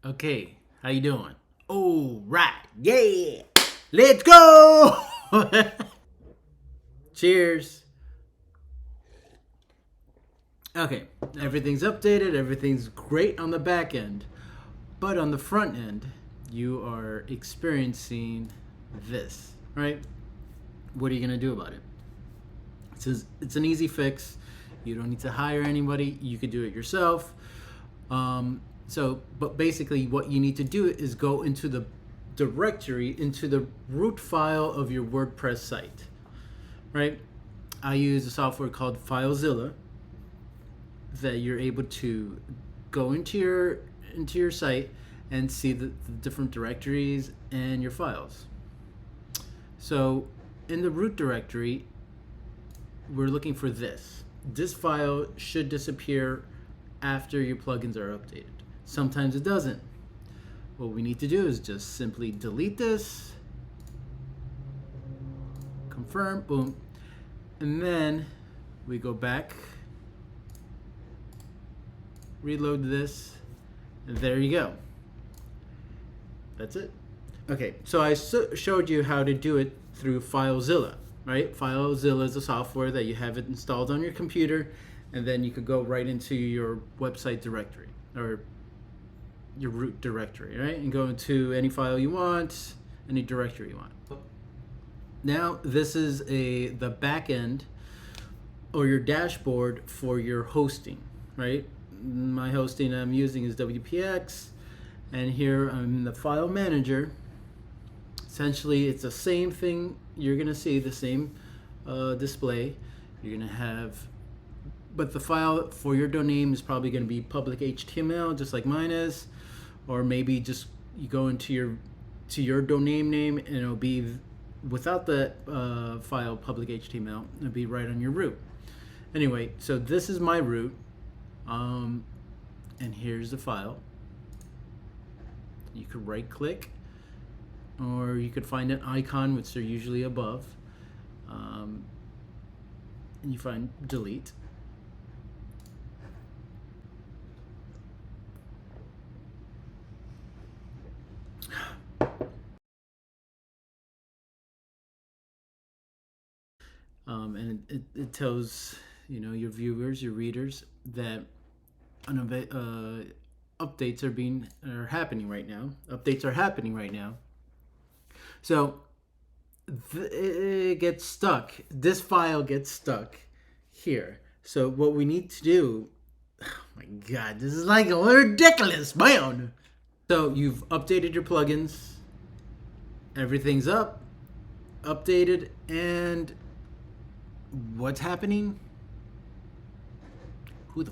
Okay, how you doing? All right, yeah, let's go. Cheers. Okay, everything's updated, everything's great on the back end, but on the front end, you are experiencing this, right? What are you gonna do about it? It's an easy fix. You don't need to hire anybody. You could do it yourself. But basically, what you need to do is go into the directory, into the root file of your WordPress site, right? I use a software called FileZilla that you're able to go into your site and see the different directories and your files. So in the root directory, we're looking for this. This file should disappear after your plugins are updated. Sometimes it doesn't. What we need to do is just simply delete this, confirm, boom, and then we go back, reload this, and there you go. That's it. Okay, so I showed you how to do it through FileZilla, right? FileZilla is a software that you have it installed on your computer, and then you could go right into your website directory or your root directory, right? And go into any file you want, any directory you want. Now this is the back end or your dashboard for your hosting, right? My hosting I'm using is WPX, and here I'm in the file manager. Essentially, it's the same thing. You're gonna see the same display. You're gonna have, but the file for your domain is probably gonna be public HTML, just like mine is, or maybe just you go into your domain name and it'll be without the file public HTML. It'll be right on your root. Anyway, so this is my root, and here's the file. You could right click, or you could find an icon, which they're usually above, and you find delete. And it tells your viewers, your readers, that updates are happening right now. Updates are happening right now. So it gets stuck. This file gets stuck here. So what we need to do, oh my God, this is like ridiculous, man. So you've updated your plugins. Everything's updated, and what's happening? Who the